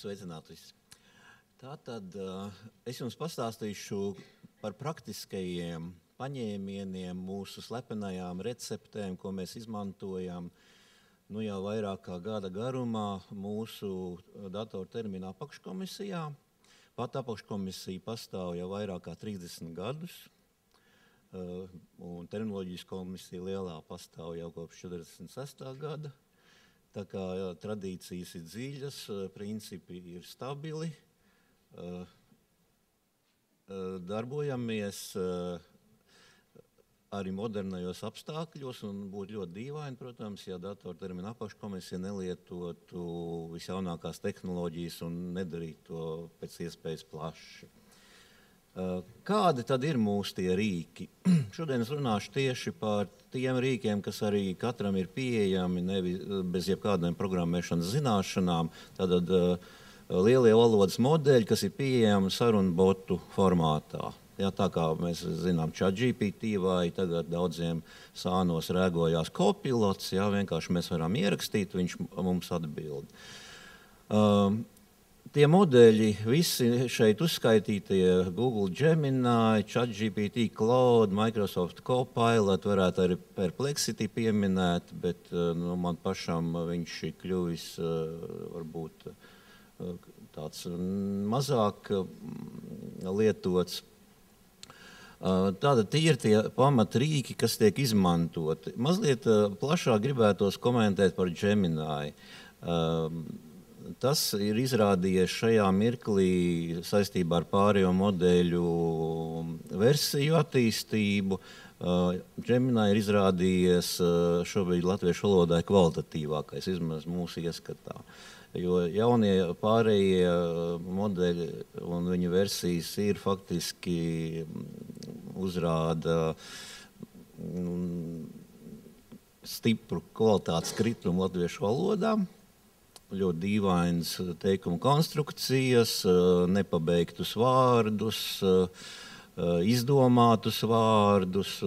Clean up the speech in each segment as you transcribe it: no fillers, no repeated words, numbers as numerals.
Sveicināti visi. Tātad es jums pastāstīšu par praktiskajiem paņēmieniem, mūsu slepenajām receptēm, ko mēs izmantojam jau vairāk kā gada garumā mūsu datoru terminu apakškomisijā. Pat apakškomisija pastāv jau vairāk kā 30 gadus, un terminoloģijas komisija lielā pastāv jau kopš 46. gada. Tā kā tradīcijas ir dziļas, principi ir stabili, darbojamies arī modernajos apstākļos, un būtu ļoti dīvaini, protams, ja datoru terminu apakškomisija nelietotu visjaunākās tehnoloģijas un nedarītu to pēc iespējas plaši. Kādi tad ir mūsu tie rīki? Šodien es runāšu tieši par tiem rīkiem, kas arī katram ir pieejami, bez jebkādiem programmēšanas zināšanām. Tātad lielie valodas modeļi, kas ir pieejami sarunu botu formātā. Jā, tā kā mēs zinām ChatGPT vai tagad daudziem sānos rēgojās kopilots, jā, vienkārši mēs varam ierakstīt, viņš mums atbild. Tie modeļi, visi šeit uzskaitītie, Google Gemini, ChatGPT, Claude, Microsoft Copilot, varētu arī Perplexity pieminēt, bet man pašam viņš ir kļuvis varbūt tāds mazāk lietots. Tātad tie ir tie pamatrīki, kas tiek izmantoti. Mazliet plašāk gribētos komentēt par Gemini. Tas ir izrādījies šajā mirklī saistībā ar pārējo modeļu versiju attīstību. Gemini ir izrādījies šobrīd latviešu valodai kvalitatīvākais, vismaz mūsu ieskatā. Jo jaunie pārējie modeļi un viņu versijas ir faktiski uzrāda stipru kvalitātes kritumu latviešu valodā. Ļoti dīvainas teikumu konstrukcijas, nepabeigtus vārdus, izdomātus vārdus.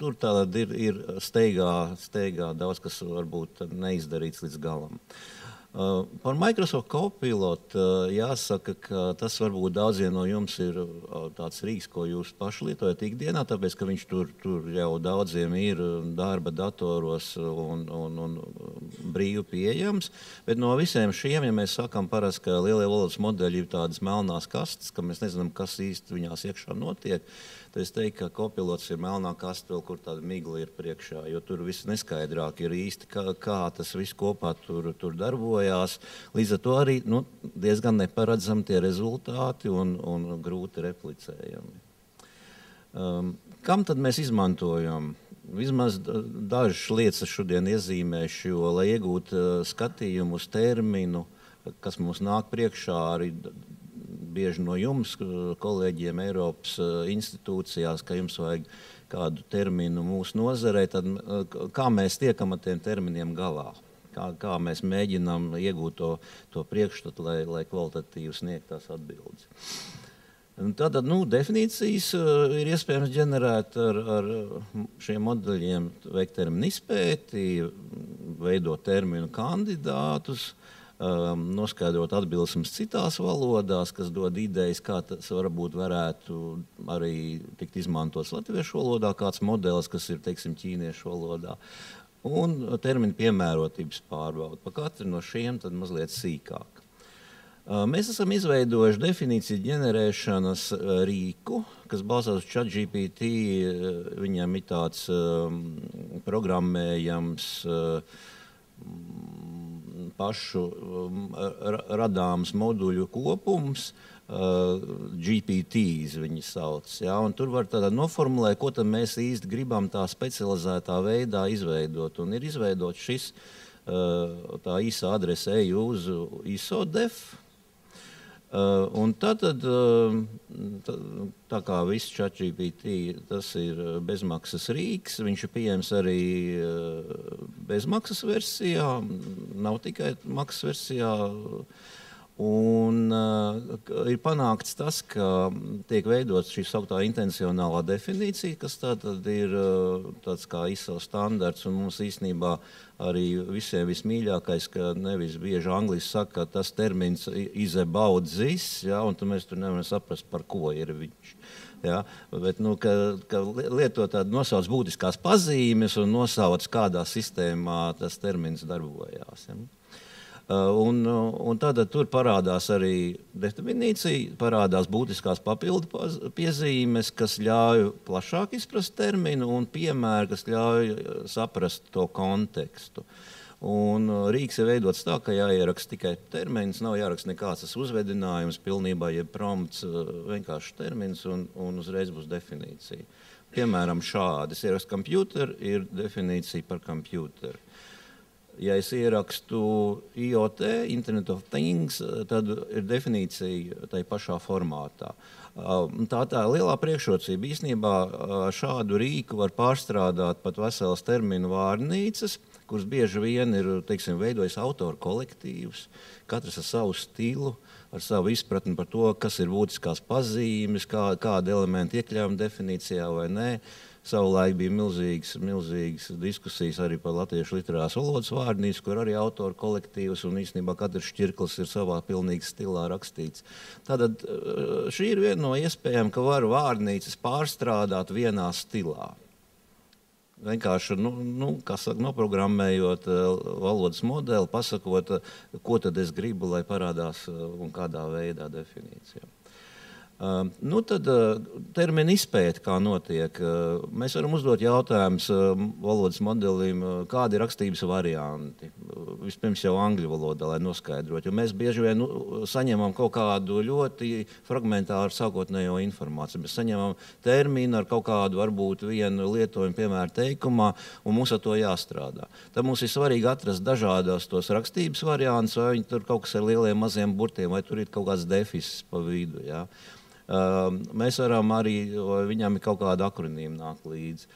Tur tātad ir steigā daudz, kas varbūt neizdarīts līdz galam. Par Microsoft Copilot jāsaka, ka tas varbūt daudziem no jums ir tāds rīks, ko jūs paši lietojat ikdienā, tāpēc, ka viņš tur jau daudziem ir darba datoros un brīvi pieejams. Bet no visiem šiem, ja mēs sakam parasti, ka lielie valodas modeļi ir tādas melnās kastes, ka mēs nezinām, kas īsti viņās iekšā notiek, tad es teiktu, ka Copilots ir melnā kaste vēl, kur tāda migla ir priekšā, jo tur viss neskaidrāk ir īsti, kā tas viss kopā tur darbojās. Līdz ar to arī diezgan neparedzami tie rezultāti un grūti replicējami. Kam tad mēs izmantojam? Vismaz dažas lietas šodien iezīmēšu, jo, lai iegūtu skatījumu uz terminu, kas mums nāk priekšā arī bieži no jums, kolēģiem Eiropas institūcijās, ka jums vajag kādu terminu mūsu nozarei, tad kā mēs tiekam ar tiem terminiem galā? Kā mēs mēģinām iegūt to priekšstatu, lai kvalitatīvi sniegt tās atbildes. Tātad, definīcijas ir iespējams ģenerēt ar šiem modeļiem, veikt terminu izpēti, veidot terminu kandidātus, noskaidrot atbilsmes citās valodās, kas dod idejas, kā tas varbūt varētu arī tikt izmantots latviešu valodā, kāds modelis, kas ir, teiksim, ķīniešu valodā, un terminu piemērotības pārbauda. Pa katru no šiem tad mazliet sīkāk. Mēs esam izveidojuši definīciju ģenerēšanas rīku, kas balstās uz ChatGPT, viņam ir tāds programmējams pašu radāms moduļu kopums, GPTs viņi sauc. Ja? Un tur var tādā noformulēt, ko tad mēs īsti gribam tā specializētā veidā izveidot. Un ir izveidot šis, tā īsa adrese eju uz ISODEF. Un tad, tā kā viss ChatGPT, tas ir bezmaksas rīks, viņš ir pieejams arī bezmaksas versijā, nav tikai maksas versijā. Un ir panākts tas, ka tiek veidots šī sauktā intencionālā definīcija, kas tātad ir tāds kā ISO standarts, un mums īstenībā arī visiem vismīļākais, ka nevis bieži angliski saka, ka tas termins is about this, ja, un mēs tur nevaram saprast, par ko ir viņš. Ja, bet, ka lieto tādu nosauc būtiskās pazīmes un nosauc, kādā sistēmā tas termins darbojās. Ja. Un tad tur parādās arī definīcija, parādās būtiskās papildu piezīmes, kas ļauj plašāk izprast terminu un piemēri, kas ļauj saprast to kontekstu. Un rīks ir veidots tā, ka jāieraksta tikai termins, nav jāraksta nekāds uzvedinājums, pilnībā jeb prompts, vienkārši termins un uzreiz būs definīcija. Piemēram, šādi. Es ierakstu computer, ir definīcija par computeru. Ja es ierakstu IoT, Internet of Things, tad ir definīcija tai pašā formātā. Tā lielā priekšrocība īstenībā šādu rīku var pārstrādāt pat veselas terminu vārnīcas, kuras bieži vien ir, teiksim, veidojis autoru kolektīvs, katrs ar savu stilu, ar savu izpratni par to, kas ir būtiskās pazīmes, kādi elementi iekļāvami definīcijā vai nē. Savulaik bija milzīgas diskusijas arī par latviešu literārās valodas vārnīcu, kur arī autoru kolektīvs un īstenībā katrs šķirklis ir savā pilnīgi stilā rakstīts. Tātad šī ir viena no iespējām, ka var vārnīcas pārstrādāt vienā stilā. Vienkārši, noprogrammējot valodas modeli, pasakot, ko tad es gribu, lai parādās un kādā veidā definīcijā. Tad termina izpēte, kā notiek. Mēs varam uzdot jautājumus valodas modelim, kādi ir rakstības varianti. Vispirms jau angļu valodā, lai noskaidrotu. Jo mēs bieži vien saņemam kaut kādu ļoti fragmentāru sākotnējo informāciju. Mēs saņemam terminu ar kaut kādu varbūt vienu lietojumu, piemēram, teikumā, un mums ar to jāstrādā. Tad mums ir svarīgi atrast dažādos tos rakstības variantus, vai viņi tur kaut kas ar lieliem maziem burtiem, vai tur ir kaut kāds defisis pa vidu. Ja? Mēs varam arī, viņam ir kaut kāda akronīma nāk līdzi.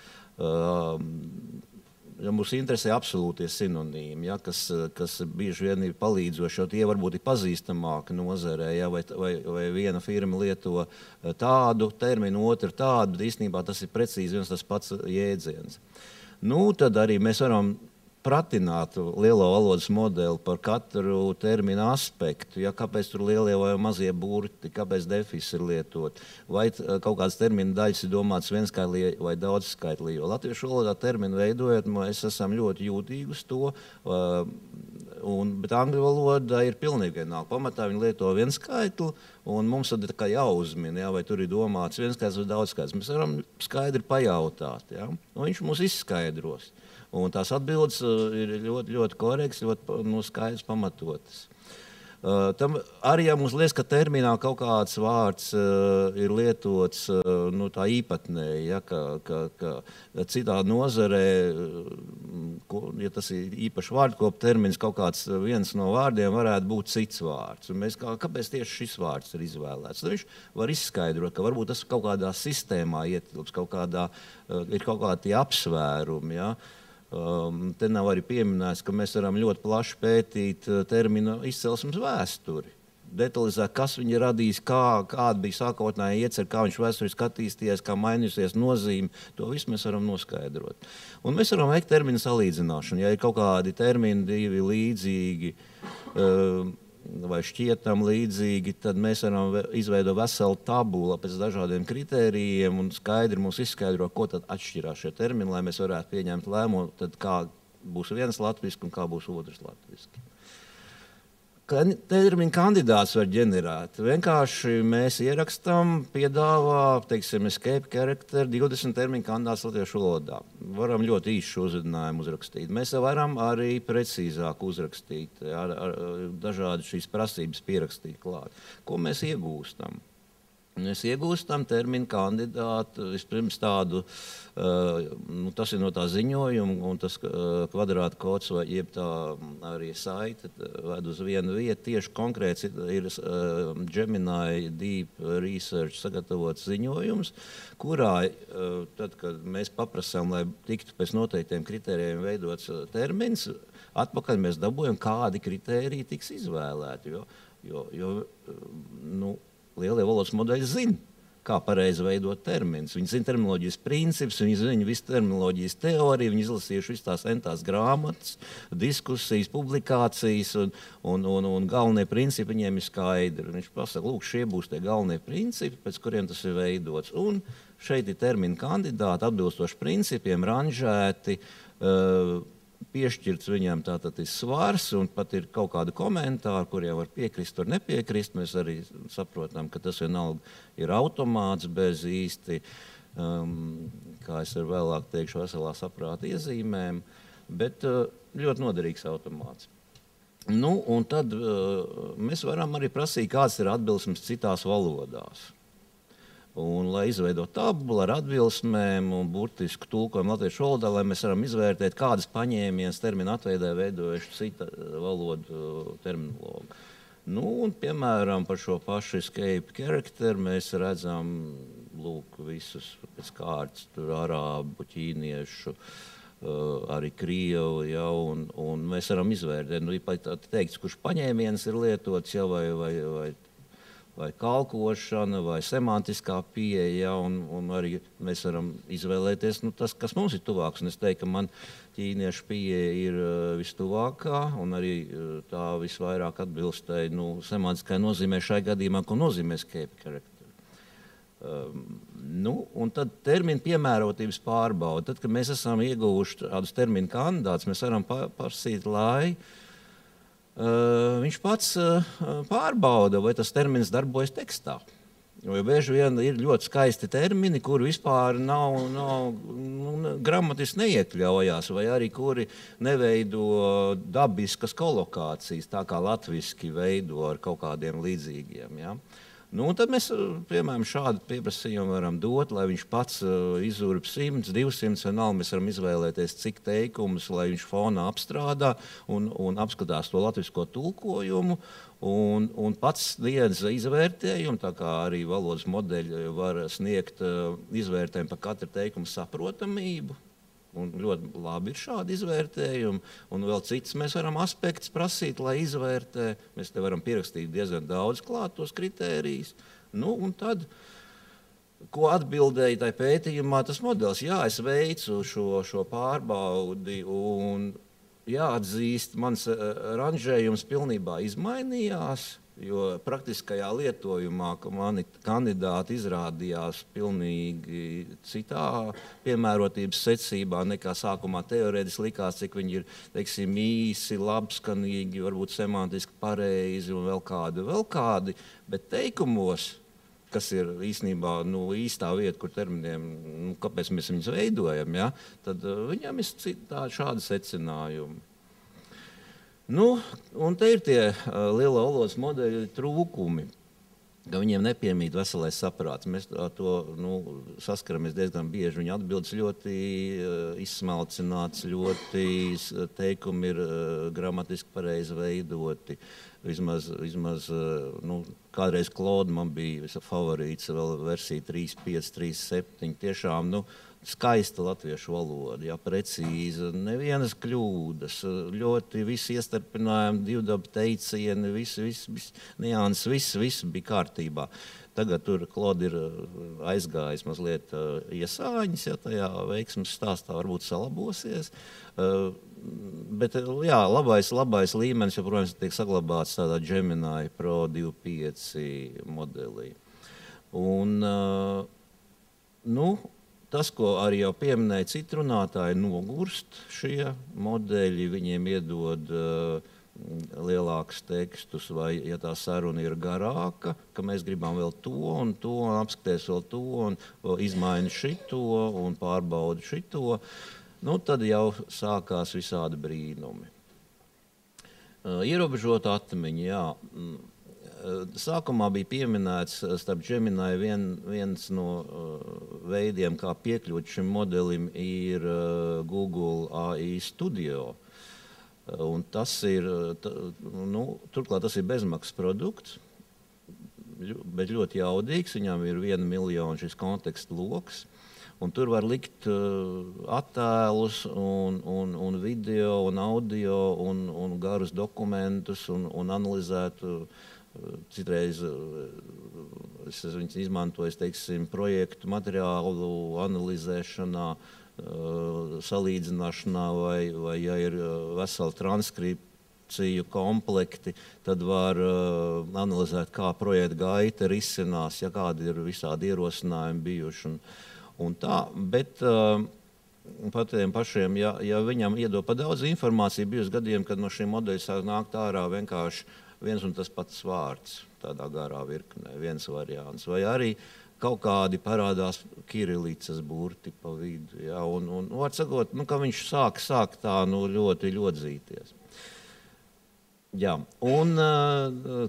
Ja mums interesē absolūtie sinonīmi, ja, kas bieži vien ir palīdzoši, jo tie varbūt ir pazīstamāki nozarē, ja, vai viena firma lieto tādu terminu, otra tādu, bet īstenībā tas ir precīzi viens tas pats jēdziens. Tad arī mēs varam pratināt lielo valodas modeli par katru terminu aspektu, ja, kāpēc tur lielie vai mazie burti, kāpēc defisi ir lietot, vai kaut kādas terminu daļas ir domāts vienskaitlī vai daudzskaitlī. Jo latviešu valodā terminu veidojot, mēs esam ļoti jūtīgi uz to, bet angļu valodā ir pilnīgi vienalga. Pamatā viņi lieto vienskaitli, un mums tad ir kā jāuzmina, ja, vai tur ir domāts vienskaitlis vai daudzskaitlis. Mēs varam skaidri pajautāt, ja, un viņš mums izskaidros. Un tās atbildes ir ļoti, ļoti korektas, ļoti skaidrs pamatotas. Tam arī, ja mums liekas, ka terminā kaut kāds vārds ir lietots tā īpatnēji, ja, ka citā nozarē, ja tas ir īpaši vārdkopa termins, kaut kāds viens no vārdiem varētu būt cits vārds. Un mēs kāpēc tieši šis vārds ir izvēlēts? Tad viņš var izskaidrot, ka varbūt tas kaut kādā sistēmā ietilps, ir kaut kādi apsvērumi. Ja. Te nav arī pieminēts, ka mēs varam ļoti plaši pētīt terminu izcelsmes vēsturi. Detalizēt, kas viņi ir radījis, kāda bija sākotnēja iecer, kā viņš vēsturiski attīstījies, kā mainījusies nozīme. To visu mēs varam noskaidrot. Un mēs varam veikt terminu salīdzināšanu. Ja ir kaut kādi termini divi līdzīgi, vai šķietam līdzīgi, tad mēs varam izveidot veselu tabulu pēc dažādiem kritērijiem un skaidri mums izskaidro, ko tad atšķirās šie termini, lai mēs varētu pieņemt lēmumu, tad kā būs viens latviski un kā būs otrs latviski. Terminu kandidāts var ģenerēt. Vienkārši mēs ierakstām, piedāvā, teiksim, escape character 20 terminu kandidāts latviešu valodā. Varam ļoti īšu uzvedinājumu uzrakstīt. Mēs varam arī precīzāk uzrakstīt, ar dažādi šīs prasības pierakstīt klāt. Ko mēs iegūstam? Mēs iegūstam terminu kandidātu, vispirms tādu, tas ir no tā ziņojuma, un tas kvadrāta kods vai jeb tā arī saite ved uz vienu vietu. Tieši konkrēts ir Gemini Deep Research sagatavots ziņojums, kurā, tad, kad mēs paprasām, lai tiktu pēc noteiktiem kritērijiem veidots termins, atpakaļ mēs dabūjam, kādi kritēriji tiks izvēlēti. Jo jo lielie valodas modeļi zina, kā pareizi veidot terminus. Viņi zina terminoloģijas principus, viņi zina visu terminoloģijas teoriju, viņi izlasījuši visas tās entās grāmatas, diskusijas, publikācijas, un galvenie principi viņiem ir skaidri. Viņš pasaka, lūk, šie būs tie galvenie principi, pēc kuriem tas ir veidots. Un šeit ir terminu kandidāti, atbilstoši principiem, ranžēti, piešķirts viņam tātad ir svars, un pat ir kaut kādi komentāri, kuriem var piekrist vai nepiekrist. Mēs arī saprotam, ka tas vienalga ir automāts bez īsti, kā es vēlāk teikšu, veselā saprāta iezīmēm, bet ļoti noderīgs automāts. Un tad mēs varam arī prasīt, kāds ir atbilsmes citās valodās. Un, lai izveidot tabulu ar atbilsmēm un burtisku tulkojumu latviešu valodā, lai mēs varam izvērtēt, kādas paņēmienas terminu atveidē veidojuši cita valodu terminologu. Un, piemēram, par šo pašu escape character mēs redzam, lūk, visus pēc kārtas, tur arābu, ķīniešu, arī krievu, ja, un mēs varam izvērtēt, ir teikts, kurš paņēmiens ir lietots, ja, vai kalkošana, vai semantiskā pieeja, un arī mēs varam izvēlēties tas, kas mums ir tuvāks. Un es teiktu, ka man ķīniešu pieeja ir vistuvākā, un arī tā visvairāk atbilstai semantiskai nozīmē šai gadījumā, ko nozīmē escape character. Un tad terminu piemērotības pārbauda. Tad, kad mēs esam ieguvuši tādus terminu kandidātus, mēs varam prasīt, lai viņš pats pārbauda, vai tas termins darbojas tekstā. Jo bieži vien ir ļoti skaisti termini, kuri vispār nav gramatiski neiekļaujās, vai arī kuri neveido dabiskas kolokācijas, tā kā latviski veido ar kaut kādiem līdzīgiem. Ja? Tad mēs, piemēram, šādu pieprasījumu varam dot, lai viņš pats izurb 100, 200, vienalga mēs varam izvēlēties, cik teikumus, lai viņš fonā apstrādā un apskatās to latvisko tulkojumu un pats sniedz izvērtējumu, tā kā arī valodas modeļi var sniegt izvērtējumu par katru teikumu saprotamību. Un ļoti labi ir šādi izvērtējumi, un vēl cits mēs varam aspektus prasīt, lai izvērtē. Mēs te varam pierakstīt diezgan daudz klāt tos kritērijus. Un tad, ko atbildēja tai pētījumā tas modelis? Jā, es veicu šo pārbaudi, un jāatzīst, mans ranžējums pilnībā izmainījās, jo praktiskajā lietojumā mani kandidāti izrādījās pilnīgi citā piemērotības secībā nekā sākumā teorētiski likās, cik viņi ir, teiksim, īsi, labskanīgi, varbūt semantiski pareizi un vēl kādi, bet teikumos, kas ir īstenībā īstā vieta, kur terminiem, kāpēc mēs viņus veidojam, ja, tad viņam ir šādi secinājumi. Un te ir tie lielo valodas modeļu trūkumi, ka viņiem nepiemīt veselais saprāts. Mēs to saskaramies diezgan bieži. Viņa atbildes ļoti izsmalcināts, ļoti teikumi ir gramatiski pareizi veidoti. Vismaz kādreiz Klauda man bija favorīts, vēl versija 3.5, 3.7. Tiešām, skaista latviešu valoda, ja, precīza, nevienas kļūdas, ļoti visi iestarpinājumi, divdabu teicieni, visi nianses, viss bija kārtībā. Tagad tur Klauda ir aizgājis mazliet iesāņas, ja tajā veiksmes stāstā varbūt salabosies. Bet jā, labais līmenis joprojām tiek saglabāts tādā Gemini Pro 2.5 modelī. Un, tas, ko arī jau pieminēja citi runātāji, nogurst šie modeļi, viņiem iedod lielākus tekstus, vai, ja tā saruna ir garāka, ka mēs gribam vēl to, un apskaties vēl to, un izmaini šito, un pārbaudi šito, tad jau sākās visādi brīnumi. Ierobežota atmiņa, jā. Sākumā bija pieminēts starp Gemini viens no veidiem, kā piekļūt šim modelim, ir Google AI Studio. Un tas ir, turklāt tas ir bezmaksas produkts, bet ļoti jaudīgs. Viņam ir 1 miljonu šis kontekstu loks. Un tur var likt attēlus, un video, un audio, un garus dokumentus, un analizēt Citreiz es viņus izmantoju, teiksim, projektu materiālu analizēšanā, salīdzināšanā, vai ja ir vesela transkripciju komplekti, tad var analizēt, kā projekta gaita risinās, ja kādi ir visādi ierosinājumi bijuši un tā. Bet pat tiem pašiem, ja viņam iedod pa daudz informāciju, bijusi gadījumi, kad no šiem modeļiem sāk nākt ārā vienkārši viens un tas pats vārds tādā garā virknē, viens variants. Vai arī kaut kādi parādās kirilīcas burti pa vidu. Ja, un var sakot, ka viņš sāk tā ļoti ļodzīties. Jā, un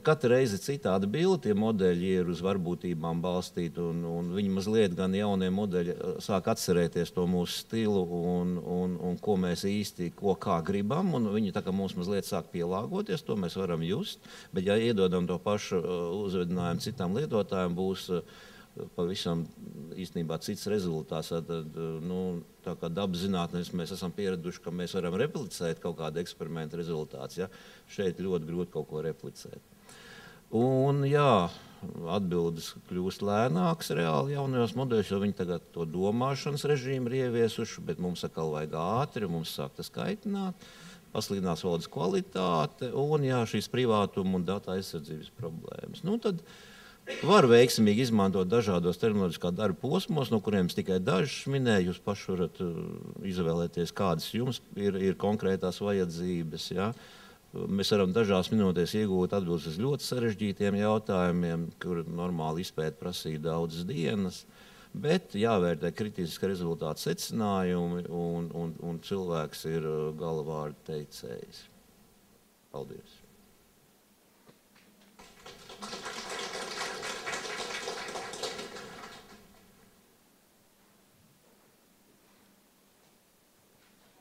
katra reize citāda bilde, tie modeļi ir uz varbūtībām balstīti, un viņi mazliet gan jaunie modeļi sāk atcerēties to mūsu stilu un ko mēs īsti, kā gribam, un viņi tā kā mums mazliet sāk pielāgoties, to mēs varam just, bet ja iedodam to pašu uzvedinājumu citām lietotājiem, būs pavisam īstenībā cits rezultāts. Tad, tā kā dabas zinātnēs mēs esam pieraduši, ka mēs varam replicēt kaut kādu eksperimentu rezultātus. Ja? Šeit ļoti grūti kaut ko replicēt. Un jā, atbildes kļūst lēnākas reāli jaunajos modeļos, jo viņi tagad to domāšanas režīmu ir ieviesuši, bet mums atkal vajag ātri, mums sāk tas kaitināt, pasliktinās valodas kvalitāte un jā, šīs privātuma un datu aizsardzības problēmas. Tad var veiksmīgi izmantot dažādos terminoloģiskā darba posmos, no kuriem es tikai dažus minēju. Jūs paši varat izvēlēties, kādas jums ir konkrētās vajadzības. Ja? Mēs varam dažās minūtēs iegūt atbildes uz ļoti sarežģītiem jautājumiem, kur normāli izpēta prasīja daudzas dienas, bet jāvērtē kritiski rezultātu secinājumi un cilvēks ir galvārdu teicējs. Paldies!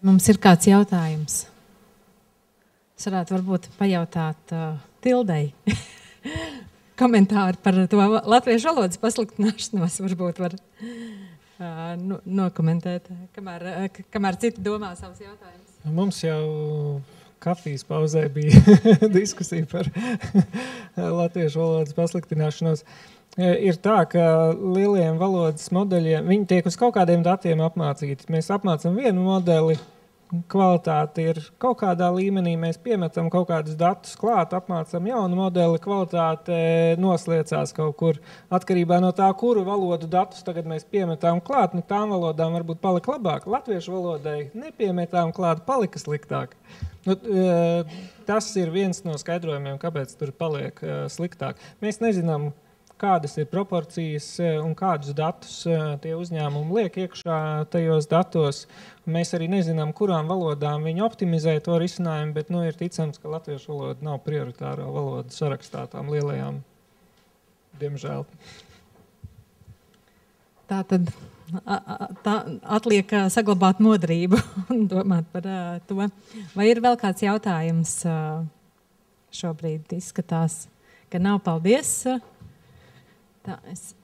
Mums ir kāds jautājums. Es varētu varbūt pajautāt Tildei komentāru par to latviešu valodas pasliktināšanos. Varbūt var nokomentēt, kamēr citi domā savus jautājumus. Mums jau kafijas pauzē bija diskusija par latviešu valodas pasliktināšanos. Ir tā, ka lieliem valodas modeļiem, viņi tiek uz kaut kādiem datiem apmācīti. Mēs apmācam vienu modeli, kvalitāte ir kaut kādā līmenī, mēs piemetam kaut kādus datus klāt, apmācam jaunu modeli, kvalitāte nosliecās kaut kur. Atkarībā no tā, kuru valodu datus tagad mēs piemetām klāt, tām valodām varbūt palika labāk. Latviešu valodai nepiemetām klāt, palika sliktāk. Tas ir viens no skaidrojumiem, kāpēc tur paliek sliktāk. Mēs nezinām, kādas ir proporcijas un kādus datus tie uzņēmumi liek iekšā tajos datos. Mēs arī nezinām, kurām valodām viņi optimizē to risinājumu, bet ir ticams, ka latviešu valoda nav prioritāro valodu sarakstā tām lielajām, diemžēl. Tā tad atliek saglabāt modrību un domāt par to. Vai ir vēl kāds jautājums? Šobrīd izskatās, ka nav. Paldies! Tā, es